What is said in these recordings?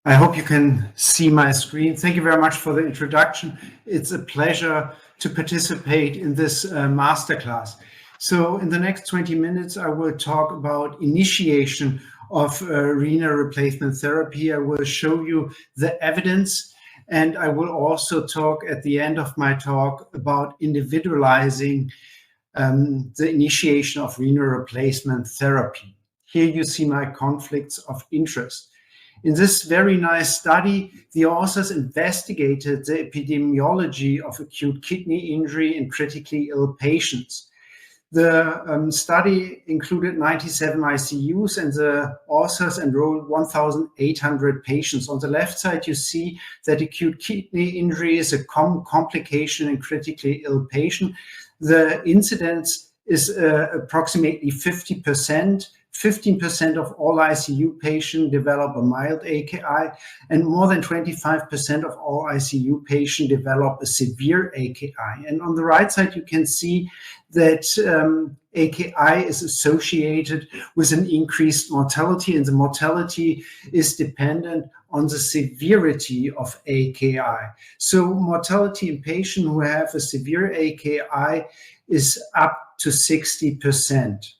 I hope you can see my screen. Thank you very much for the introduction. It's a pleasure to participate in this masterclass. So in the next 20 minutes, I will talk about initiation of renal replacement therapy. I will show you the evidence, and I will also talk at the end of my talk about individualizing the initiation of renal replacement therapy. Here you see my conflicts of interest. In this very nice study, the authors investigated the epidemiology of acute kidney injury in critically ill patients. The study included 97 ICUs, and the authors enrolled 1,800 patients. On the left side, you see that acute kidney injury is a common complication in critically ill patients. The incidence is approximately 50%. 15% of all ICU patients develop a mild AKI, and more than 25% of all ICU patients develop a severe AKI. And on the right side, you can see that AKI is associated with an increased mortality, and the mortality is dependent on the severity of AKI. So mortality in patients who have a severe AKI is up to 60%.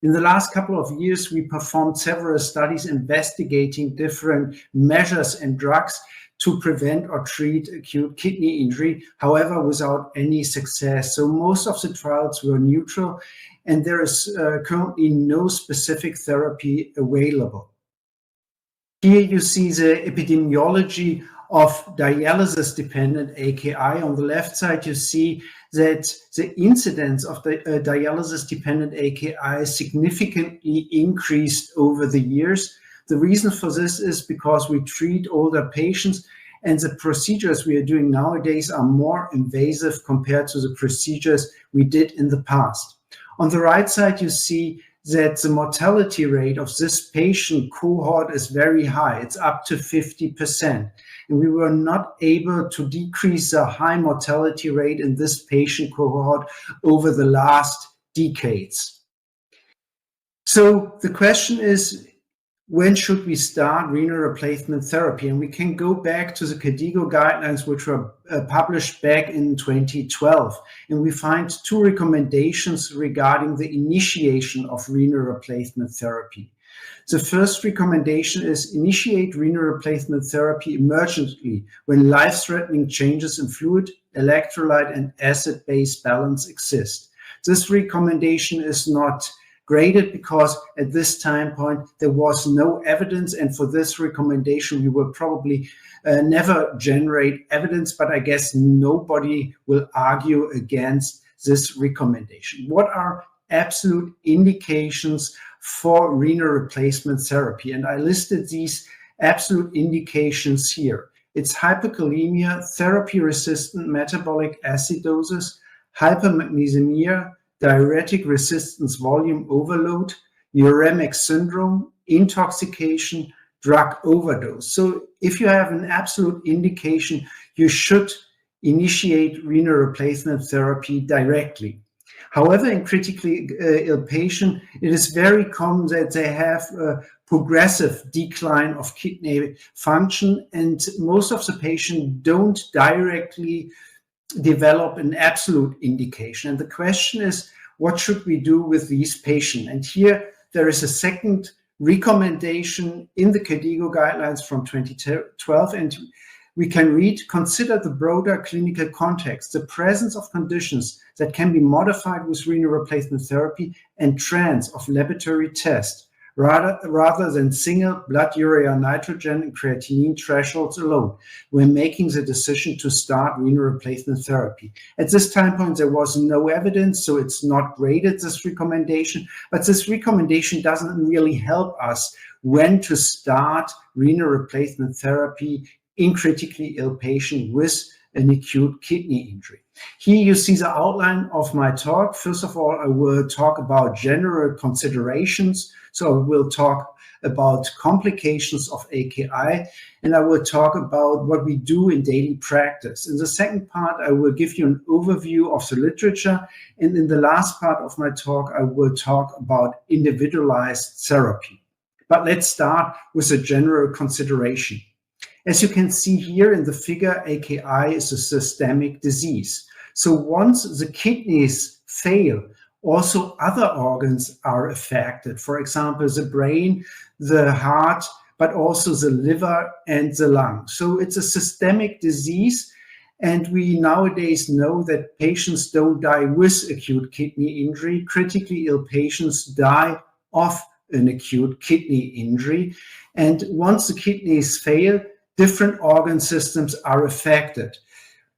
In the last couple of years, we performed several studies investigating different measures and drugs to prevent or treat acute kidney injury, however, without any success. So most of the trials were neutral, and there is currently no specific therapy available. Here you see the epidemiology of dialysis-dependent AKI. On the left side, you see that the incidence of the dialysis-dependent AKI significantly increased over the years. The reason for this is because we treat older patients, and the procedures we are doing nowadays are more invasive compared to the procedures we did in the past. On the right side, you see that the mortality rate of this patient cohort is very high. It's up to 50%. And we were not able to decrease the high mortality rate in this patient cohort over the last decades. So the question is, when should we start renal replacement therapy? And we can go back to the KDIGO guidelines, which were published back in 2012. And we find two recommendations regarding the initiation of renal replacement therapy. The first recommendation is initiate renal replacement therapy emergently when life-threatening changes in fluid, electrolyte, and acid-base balance exist. This recommendation is not graded because at this time point there was no evidence, and for this recommendation we will probably never generate evidence, but I guess nobody will argue against this recommendation. What are absolute indications for renal replacement therapy? And I listed these absolute indications here. It's hyperkalemia, therapy-resistant metabolic acidosis, hypermagnesemia, diuretic resistance volume overload, uremic syndrome, intoxication, drug overdose. So if you have an absolute indication, you should initiate renal replacement therapy directly. However, in critically ill patients, it is very common that they have a progressive decline of kidney function, and most of the patients don't directly develop an absolute indication. And the question is, what should we do with these patients? And here there is a second recommendation in the KDIGO guidelines from 2012, and we can read, consider the broader clinical context, the presence of conditions that can be modified with renal replacement therapy, and trends of laboratory tests, rather than single blood urea nitrogen and creatinine thresholds alone when making the decision to start renal replacement therapy. At this time point, there was no evidence, so it's not graded, this recommendation, but this recommendation doesn't really help us when to start renal replacement therapy in critically ill patients with an acute kidney injury. Here you see the outline of my talk. First of all, I will talk about general considerations. So I will talk about complications of AKI, and I will talk about what we do in daily practice. In the second part, I will give you an overview of the literature. And in the last part of my talk, I will talk about individualized therapy. But let's start with a general consideration. As you can see here in the figure, AKI is a systemic disease. So once the kidneys fail, also other organs are affected. For example, the brain, the heart, but also the liver and the lung. So it's a systemic disease. And we nowadays know that patients don't die with acute kidney injury. Critically ill patients die of an acute kidney injury. And once the kidneys fail, different organ systems are affected.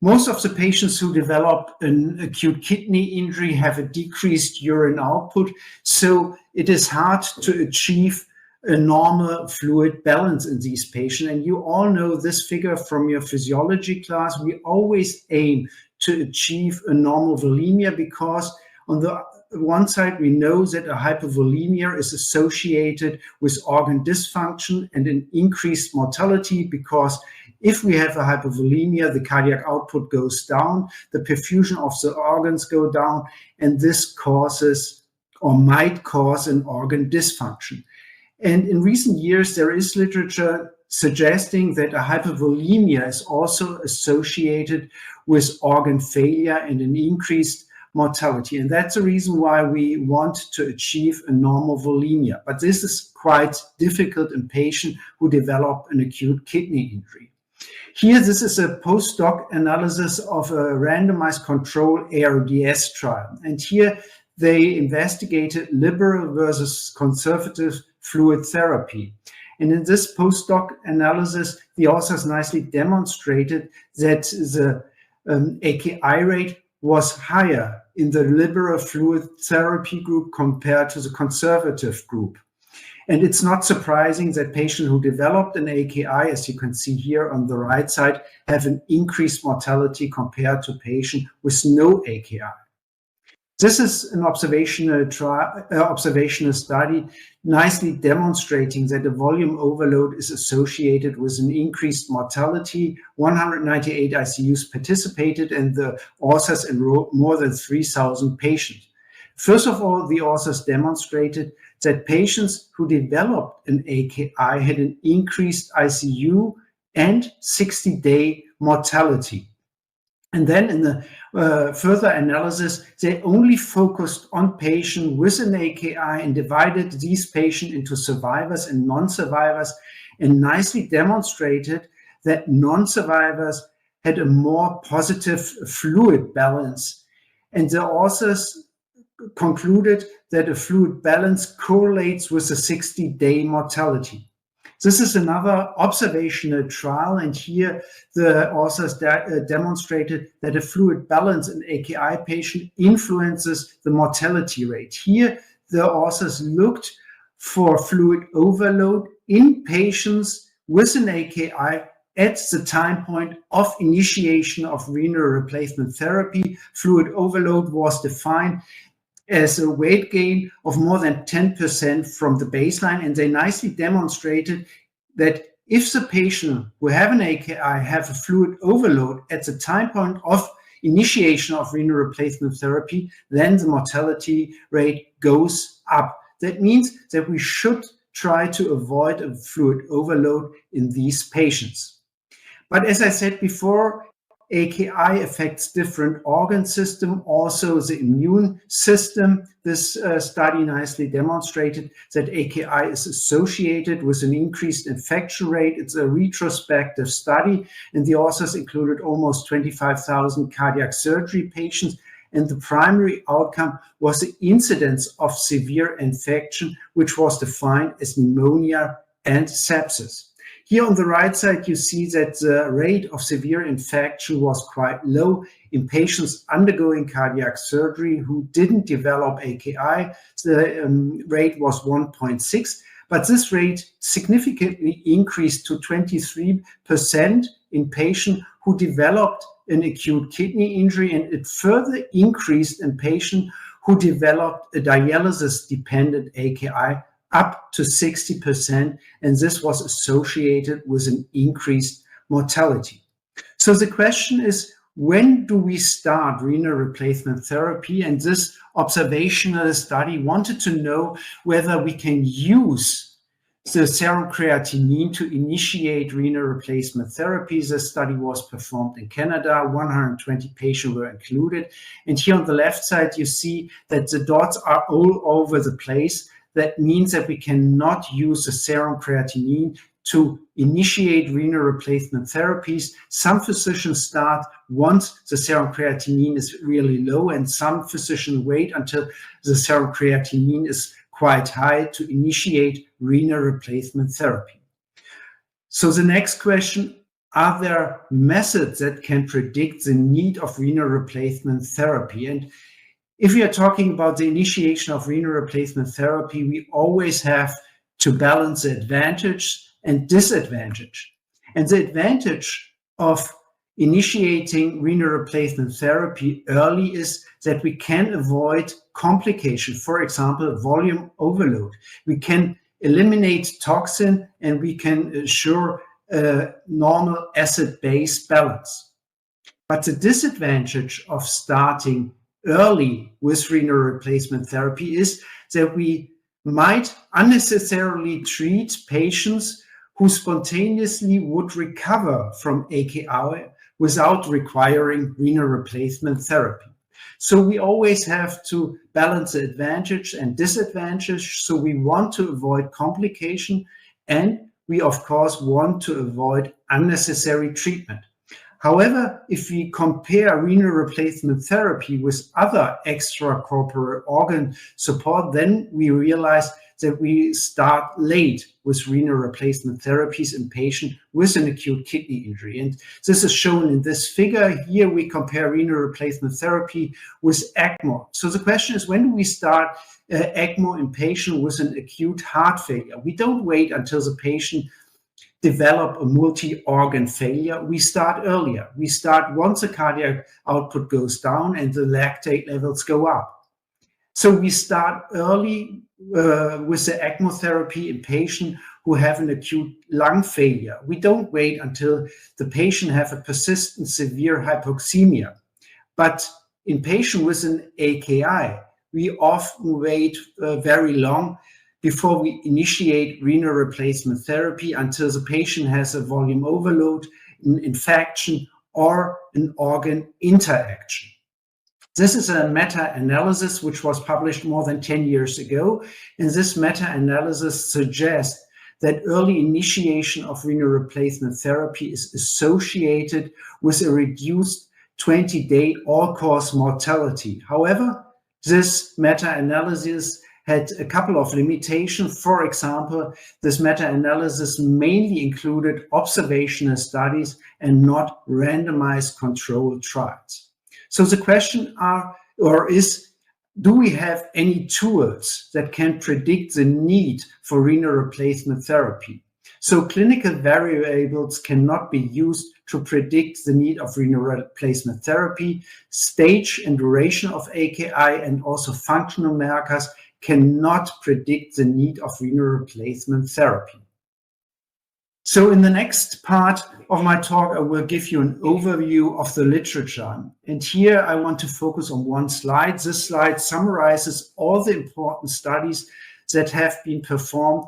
Most of the patients who develop an acute kidney injury have a decreased urine output, so it is hard to achieve a normal fluid balance in these patients. And you all know this figure from your physiology class. We always aim to achieve a normal volemia because on the one side, we know that a hypovolemia is associated with organ dysfunction and an increased mortality, because if we have a hypovolemia, the cardiac output goes down, the perfusion of the organs go down, and this causes or might cause an organ dysfunction. And in recent years, there is literature suggesting that a hypovolemia is also associated with organ failure and an increased mortality. And that's the reason why we want to achieve a normal volemia. But this is quite difficult in patients who develop an acute kidney injury. Here, this is a post-hoc analysis of a randomized control ARDS trial. And here they investigated liberal versus conservative fluid therapy. And in this post-hoc analysis, the authors nicely demonstrated that the AKI rate was higher in the liberal fluid therapy group compared to the conservative group. And it's not surprising that patients who developed an AKI, as you can see here on the right side, have an increased mortality compared to patients with no AKI. This is an observational study nicely demonstrating that the volume overload is associated with an increased mortality. 198 ICUs participated, and the authors enrolled more than 3,000 patients. First of all, the authors demonstrated that patients who developed an AKI had an increased ICU and 60-day mortality. And then in the further analysis, they only focused on patients with an AKI and divided these patients into survivors and non-survivors, and nicely demonstrated that non-survivors had a more positive fluid balance. And the authors concluded that a fluid balance correlates with a 60-day mortality. This is another observational trial, and here the authors demonstrated that a fluid balance in AKI patient influences the mortality rate. Here, the authors looked for fluid overload in patients with an AKI at the time point of initiation of renal replacement therapy. Fluid overload was defined as a weight gain of more than 10% from the baseline. And they nicely demonstrated that if the patient who have an AKI have a fluid overload at the time point of initiation of renal replacement therapy, then the mortality rate goes up. That means that we should try to avoid a fluid overload in these patients. But as I said before, AKI affects different organ systems, also the immune system. This study nicely demonstrated that AKI is associated with an increased infection rate. It's a retrospective study, and the authors included almost 25,000 cardiac surgery patients. And the primary outcome was the incidence of severe infection, which was defined as pneumonia and sepsis. Here on the right side, you see that the rate of severe infection was quite low in patients undergoing cardiac surgery who didn't develop AKI. The rate was 1.6, but this rate significantly increased to 23% in patients who developed an acute kidney injury, and it further increased in patients who developed a dialysis-dependent AKI up to 60%, and this was associated with an increased mortality. So the question is, when do we start renal replacement therapy? And this observational study wanted to know whether we can use the serum creatinine to initiate renal replacement therapy. The study was performed in Canada. 120 patients were included. And here on the left side, you see that the dots are all over the place. That means that we cannot use the serum creatinine to initiate renal replacement therapies. Some physicians start once the serum creatinine is really low, and some physicians wait until the serum creatinine is quite high to initiate renal replacement therapy. So the next question, are there methods that can predict the need of renal replacement therapy? And if we are talking about the initiation of renal replacement therapy, we always have to balance the advantage and disadvantage. And the advantage of initiating renal replacement therapy early is that we can avoid complications, for example, volume overload. We can eliminate toxin and we can ensure a normal acid-base balance. But the disadvantage of starting early with renal replacement therapy is that we might unnecessarily treat patients who spontaneously would recover from AKI without requiring renal replacement therapy. So we always have to balance the advantage and disadvantage. So we want to avoid complication, and we of course want to avoid unnecessary treatment. However, if we compare renal replacement therapy with other extracorporeal organ support, then we realize that we start late with renal replacement therapies in patients with an acute kidney injury. And this is shown in this figure. Here we compare renal replacement therapy with ECMO. So the question is, when do we start ECMO in patients with an acute heart failure? We don't wait until the patient develop a multi-organ failure. We start earlier. We start once the cardiac output goes down and the lactate levels go up. So we start early with the ECMO therapy in patients who have an acute lung failure. We don't wait until the patient have a persistent severe hypoxemia. But in patients with an AKI, we often wait very long before we initiate renal replacement therapy until the patient has a volume overload, an infection, or an organ interaction. This is a meta-analysis which was published more than 10 years ago, and this meta-analysis suggests that early initiation of renal replacement therapy is associated with a reduced 20-day all-cause mortality. However, this meta-analysis had a couple of limitations. For example, this meta-analysis mainly included observational studies and not randomized controlled trials. So the question is, do we have any tools that can predict the need for renal replacement therapy? So clinical variables cannot be used to predict the need of renal replacement therapy. Stage and duration of AKI and also functional markers cannot predict the need of renal replacement therapy. So in the next part of my talk, I will give you an overview of the literature. And here I want to focus on one slide. This slide summarizes all the important studies that have been performed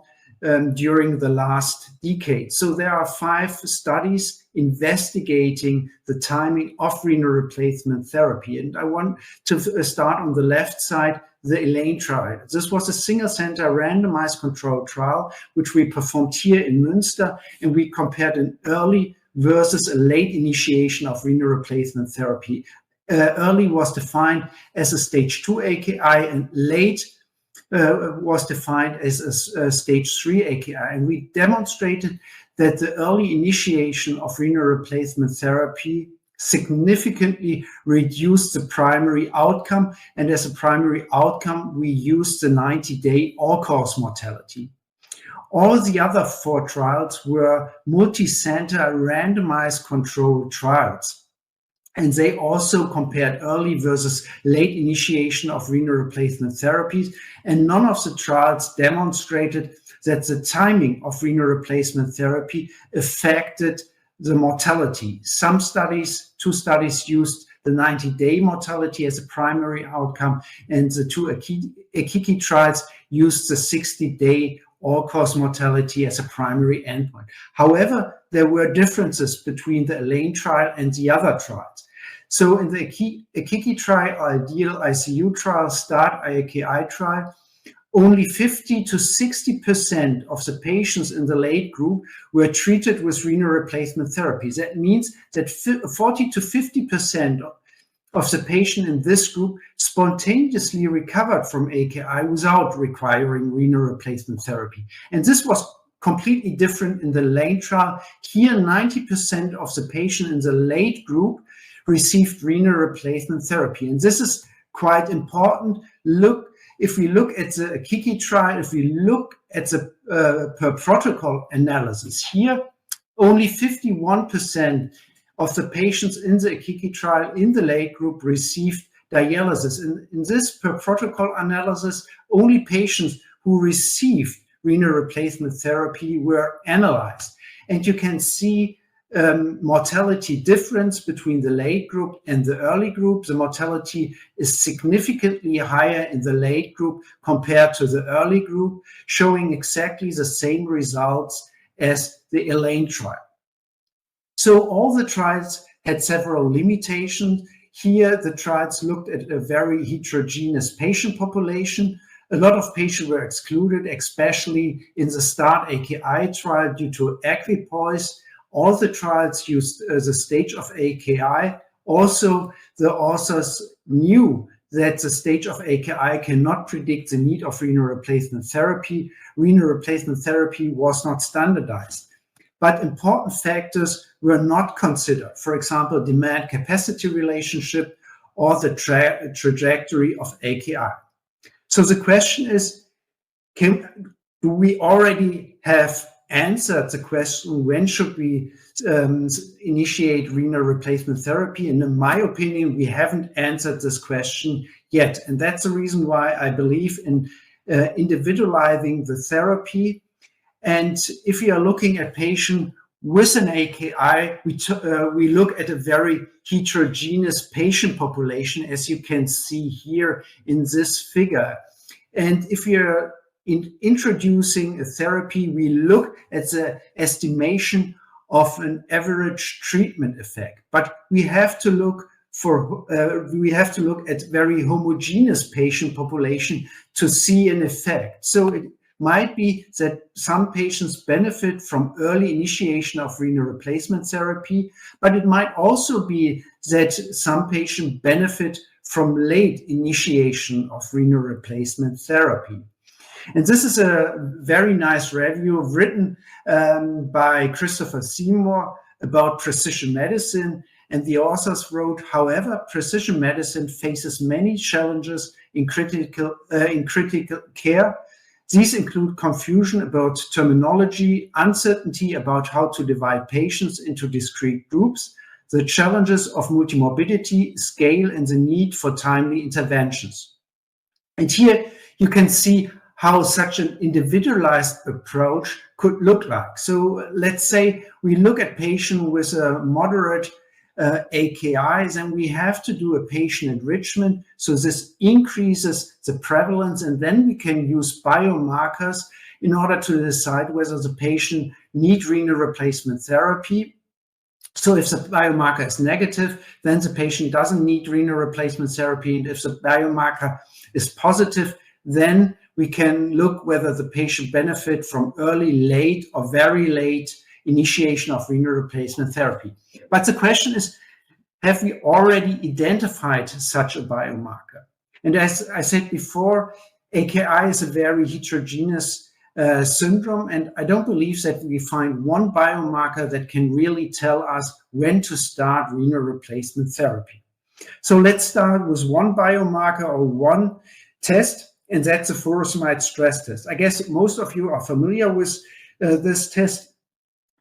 during the last decade. So there are 5 studies investigating the timing of renal replacement therapy. And I want to start on the left side, the ELAINE trial. This was a single-center randomized controlled trial, which we performed here in Münster, and we compared an early versus a late initiation of renal replacement therapy. Early was defined as a stage 2 AKI, and late was defined as a stage 3 AKI. And we demonstrated that the early initiation of renal replacement therapy significantly reduced the primary outcome. And as a primary outcome, we used the 90-day all-cause mortality. All the other 4 trials were multi-center randomized controlled trials. And they also compared early versus late initiation of renal replacement therapies. And none of the trials demonstrated that the timing of renal replacement therapy affected the mortality. Some studies, 2 studies, used the 90-day mortality as a primary outcome, and the 2 AKIKI trials used the 60-day all-cause mortality as a primary endpoint. However, there were differences between the ELAINE trial and the other trials. So in the AKIKI trial, IDEAL ICU trial, START IAKI trial, only 50 to 60% of the patients in the late group were treated with renal replacement therapy. That means that 40 to 50% of the patient in this group spontaneously recovered from AKI without requiring renal replacement therapy. And this was completely different in the ELAINE trial. Here, 90% of the patients in the late group received renal replacement therapy. And this is quite important. If we look at the AKIKI trial, if we look at the per protocol analysis, here only 51% of the patients in the AKIKI trial in the late group received dialysis. In this per protocol analysis, only patients who received renal replacement therapy were analyzed. And you can see mortality difference between the late group and the early group. The mortality is significantly higher in the late group compared to the early group, showing exactly the same results as the ELAINE trial. So all the trials had several limitations. Here, the trials looked at a very heterogeneous patient population. A lot of patients were excluded, especially in the START AKI trial due to equipoise. All the trials used the stage of AKI. Also, the authors knew that the stage of AKI cannot predict the need of renal replacement therapy. Renal replacement therapy was not standardized. But important factors were not considered. For example, demand-capacity relationship or the trajectory of AKI. So the question is, do we already have answered the question, when should we initiate renal replacement therapy? And in my opinion, we haven't answered this question yet. And that's the reason why I believe in individualizing the therapy. And if we are looking at patients with an AKI, we look at a very heterogeneous patient population, as you can see here in this figure. And if you're introducing a therapy, we look at the estimation of an average treatment effect. But we have to look at very homogeneous patient population to see an effect. So it might be that some patients benefit from early initiation of renal replacement therapy, but it might also be that some patients benefit from late initiation of renal replacement therapy. And this is a very nice review written by Christopher Seymour about precision medicine. And the authors wrote, however, precision medicine faces many challenges in critical care. These include confusion about terminology, uncertainty about how to divide patients into discrete groups, the challenges of multimorbidity, scale, and the need for timely interventions. And here you can see how such an individualized approach could look like. So let's say we look at patients with a moderate AKIs, and we have to do a patient enrichment. So this increases the prevalence, and then we can use biomarkers in order to decide whether the patient needs renal replacement therapy. So if the biomarker is negative, then the patient doesn't need renal replacement therapy. And if the biomarker is positive, then we can look whether the patient benefit from early, late, or very late initiation of renal replacement therapy. But the question is, have we already identified such a biomarker? And as I said before, AKI is a very heterogeneous syndrome, and I don't believe that we find one biomarker that can really tell us when to start renal replacement therapy. So let's start with one biomarker or one test, and that's the furosemide stress test. I guess most of you are familiar with this test.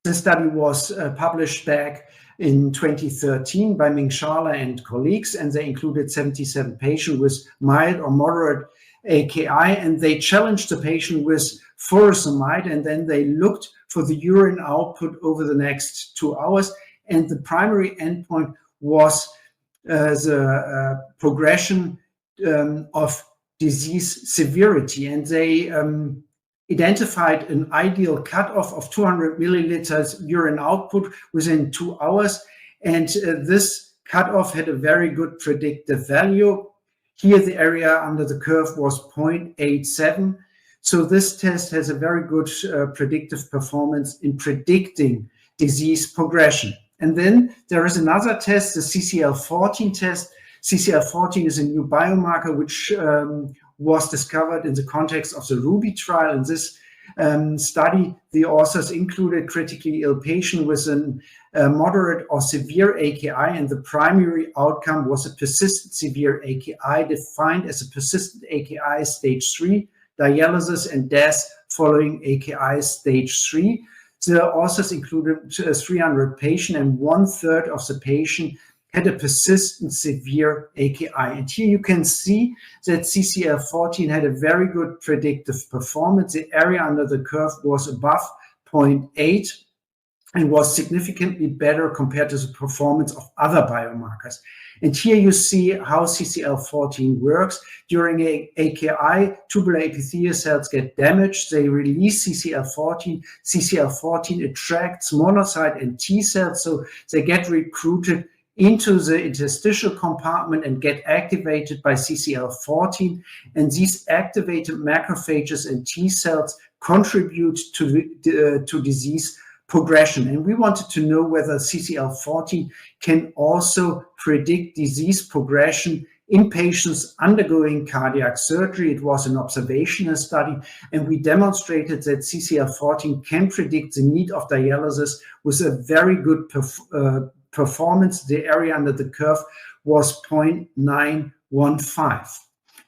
The study was published back in 2013 by Ming Sharla and colleagues, and they included 77 patients with mild or moderate AKI, and they challenged the patient with furosemide, and then they looked for the urine output over the next 2 hours, and the primary endpoint was the progression of disease severity. And they identified an ideal cutoff of 200 milliliters urine output within 2 hours. And this cutoff had a very good predictive value. Here, the area under the curve was 0.87. So this test has a very good predictive performance in predicting disease progression. And then there is another test, the CCL14 test. CCL14 is a new biomarker which was discovered in the context of the RUBY trial. In this study, the authors included critically ill patients with a moderate or severe AKI, and the primary outcome was a persistent severe AKI, defined as a persistent AKI stage 3, dialysis and death following AKI stage 3. The authors included 300 patients, and 1/3 of the patients had a persistent severe AKI. And here you can see that CCL14 had a very good predictive performance. The area under the curve was above 0.8 and was significantly better compared to the performance of other biomarkers. And here you see how CCL14 works. During AKI, tubular epithelial cells get damaged. They release CCL14. CCL14 attracts monocyte and T cells, so they get recruited into the interstitial compartment and get activated by CCL14. And these activated macrophages and T cells contribute to disease progression. And we wanted to know whether CCL14 can also predict disease progression in patients undergoing cardiac surgery. It was an observational study, and we demonstrated that CCL14 can predict the need of dialysis with a very good performance. The area under the curve was 0.915.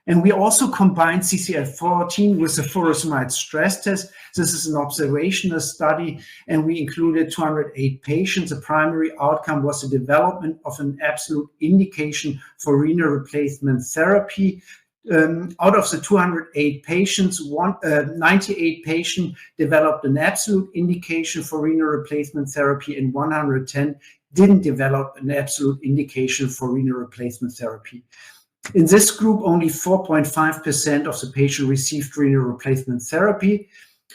And we also combined CCL14 with the furosemide stress test. This is an observational study, and we included 208 patients. The primary outcome was the development of an absolute indication for renal replacement therapy. Out of the 208 patients, 98 patients developed an absolute indication for renal replacement therapy, and 110 didn't develop an absolute indication for renal replacement therapy. In this group, only 4.5% of the patients received renal replacement therapy.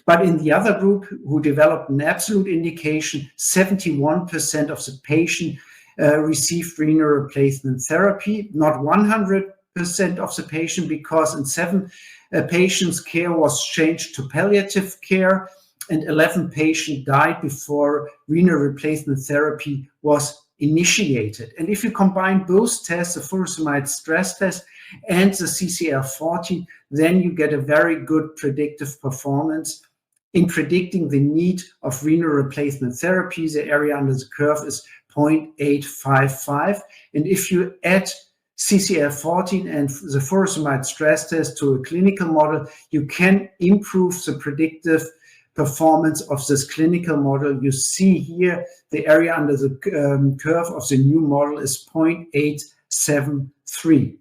But in the other group, who developed an absolute indication, 71% of the patients received renal replacement therapy, not 100% of the patient, because in 7 patients, care was changed to palliative care, and 11 patients died before renal replacement therapy was initiated. And if you combine both tests, the furosemide stress test and the CCL14, then you get a very good predictive performance in predicting the need of renal replacement therapy. The area under the curve is 0.855. And if you add CCL14 and the furosemide stress test to a clinical model, you can improve the predictive performance of this clinical model. You see here the area under the curve of the new model is 0.873.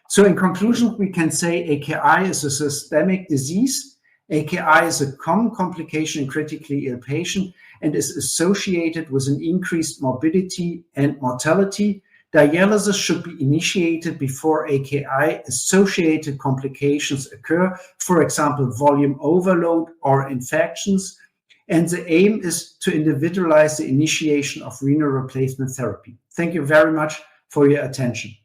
So in conclusion, we can say AKI is a systemic disease. AKI is a common complication in critically ill patients and is associated with an increased morbidity and mortality. Dialysis should be initiated before AKI-associated complications occur, for example, volume overload or infections. And the aim is to individualize the initiation of renal replacement therapy. Thank you very much for your attention.